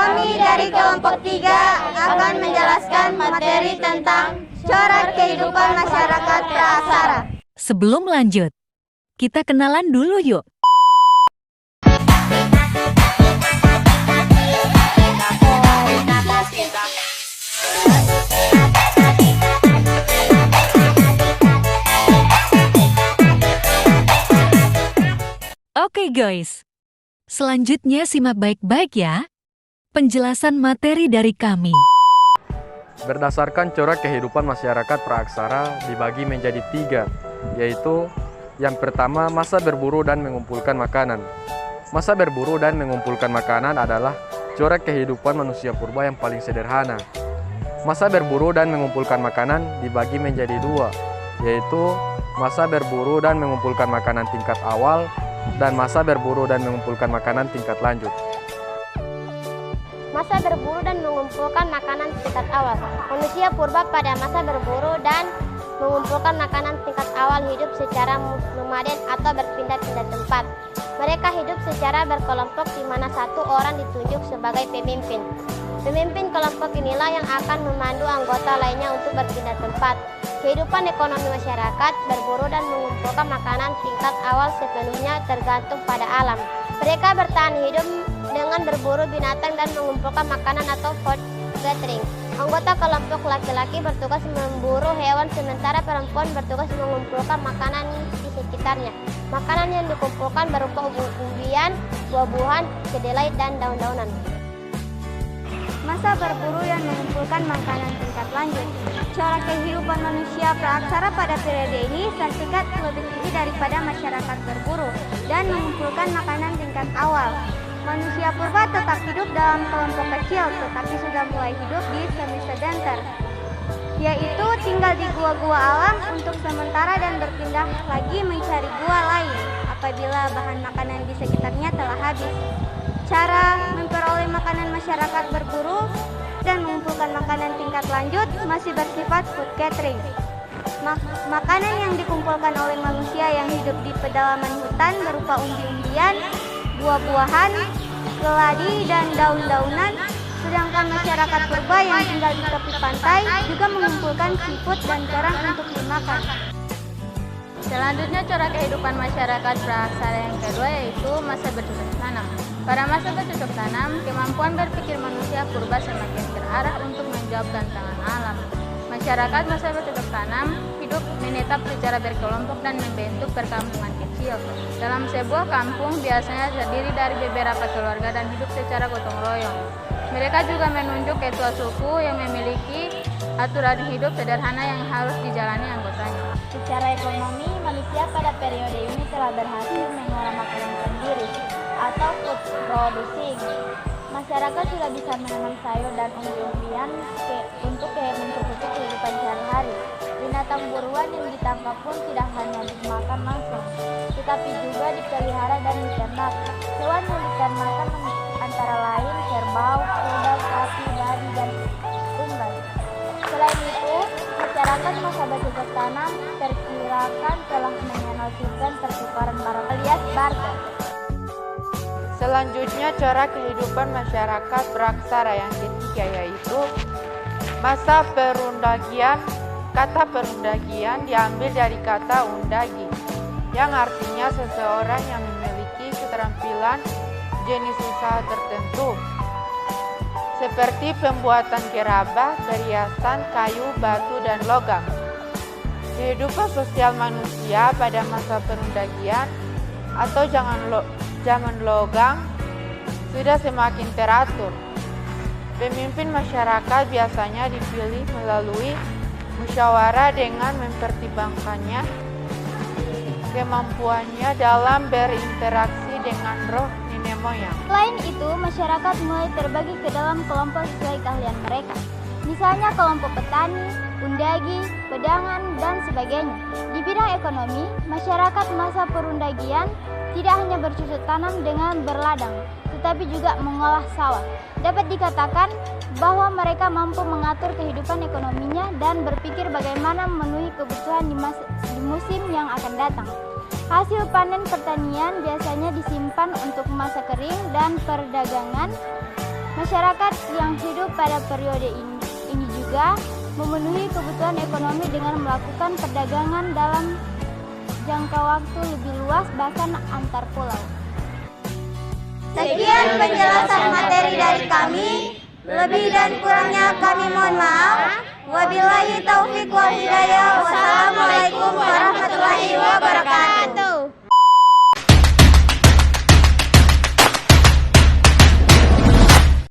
Kami dari kelompok 3 akan menjelaskan materi tentang corak kehidupan masyarakat praaksara. Sebelum lanjut, kita kenalan dulu yuk. Oke guys, selanjutnya simak baik-baik ya penjelasan materi dari kami. Berdasarkan corak kehidupan masyarakat praaksara dibagi menjadi 3, yaitu yang pertama masa berburu dan mengumpulkan makanan. Masa berburu dan mengumpulkan makanan adalah corak kehidupan manusia purba yang paling sederhana. Masa berburu dan mengumpulkan makanan dibagi menjadi 2, yaitu masa berburu dan mengumpulkan makanan tingkat awal dan masa berburu dan mengumpulkan makanan tingkat lanjut. Masa berburu dan mengumpulkan makanan tingkat awal. Manusia purba pada masa berburu dan mengumpulkan makanan tingkat awal hidup secara nomaden atau berpindah-pindah tempat. Mereka hidup secara berkelompok di mana satu orang ditunjuk sebagai pemimpin. Pemimpin kelompok inilah yang akan memandu anggota lainnya untuk berpindah tempat. Kehidupan ekonomi masyarakat berburu dan mengumpulkan makanan tingkat awal sepenuhnya tergantung pada alam. Mereka bertahan hidup dengan berburu binatang dan mengumpulkan makanan atau food gathering. Anggota kelompok laki-laki bertugas memburu hewan sementara perempuan bertugas mengumpulkan makanan di sekitarnya. Makanan yang dikumpulkan berupa umbi-umbian, buah-buahan, kedelai, dan daun-daunan. Masa berburu dan mengumpulkan makanan tingkat lanjut. Corak kehidupan manusia praaksara pada periode ini setingkat lebih tinggi daripada masyarakat berburu dan mengumpulkan makanan tingkat awal. Manusia purba tetap hidup dalam kelompok kecil tetapi sudah mulai hidup di semi-sedenter, yaitu tinggal di gua-gua alam untuk sementara dan berpindah lagi mencari gua lain apabila bahan makanan di sekitarnya telah habis. Cara memperoleh makanan masyarakat berburu dan mengumpulkan makanan tingkat lanjut masih bersifat food gathering. Makanan yang dikumpulkan oleh manusia yang hidup di pedalaman hutan berupa umbi-umbian, buah-buahan, keladi, dan daun-daunan, sedangkan masyarakat purba yang tinggal di tepi pantai juga mengumpulkan seafood dan kerang untuk dimakan. Selanjutnya corak kehidupan masyarakat praaksara yang kedua yaitu masa bercocok tanam. Pada masa bercocok tanam, kemampuan berpikir manusia purba semakin terarah untuk menjawab tantangan alam. Masyarakat masa bercocok tanam hidup menetap secara berkelompok dan membentuk perkampungan kecil. Dalam sebuah kampung biasanya terdiri dari beberapa keluarga dan hidup secara gotong royong. Mereka juga menunjuk ketua suku yang memiliki aturan hidup sederhana yang harus dijalani anggotanya. Secara ekonomi, manusia pada periode ini telah berhasil mengolah makanan sendiri atau food producing. Masyarakat sudah bisa menanam sayur dan umbi-umbian untuk mencukupi kehidupan sehari-hari. Binatang buruan yang ditangkap pun tidak hanya dimakan langsung, tetapi juga dipelihara dan diternak. Hewan yang diternakan antara lain kerbau, kuda, sapi, babi, dan unggas. Selain itu, masyarakat masa bercocok tanam perkirakan telah mengenal sistem pertukaran barang alias barter. Selanjutnya corak kehidupan masyarakat praaksara yang ketiga yaitu masa perundagian. Kata perundagian diambil dari kata undagi, yang artinya seseorang yang memiliki keterampilan jenis usaha tertentu, seperti pembuatan gerabah, perhiasan, kayu, batu, dan logam. Kehidupan sosial manusia pada masa perundagian atau zaman logam sudah semakin teratur. Pemimpin masyarakat biasanya dipilih melalui musyawarah dengan mempertimbangkannya kemampuannya dalam berinteraksi dengan roh nenek moyang. Selain itu, masyarakat mulai terbagi ke dalam kelompok sesuai keahlian mereka. Misalnya kelompok petani, undagi, pedagang, dan sebagainya. Di bidang ekonomi, masyarakat masa perundagian tidak hanya bercocok tanam dengan berladang, tetapi juga mengolah sawah. Dapat dikatakan bahwa mereka mampu mengatur kehidupan ekonominya dan berpikir bagaimana memenuhi kebutuhan di musim yang akan datang. Hasil panen pertanian biasanya disimpan untuk masa kering dan perdagangan. Masyarakat yang hidup pada periode ini juga memenuhi kebutuhan ekonomi dengan melakukan perdagangan dalam jangka waktu lebih luas bahkan antar pulau. Sekian penjelasan materi dari kami. Lebih dan kurangnya kami mohon maaf. Wabillahi taufiq wal hidayah. Wassalamualaikum warahmatullahi wabarakatuh.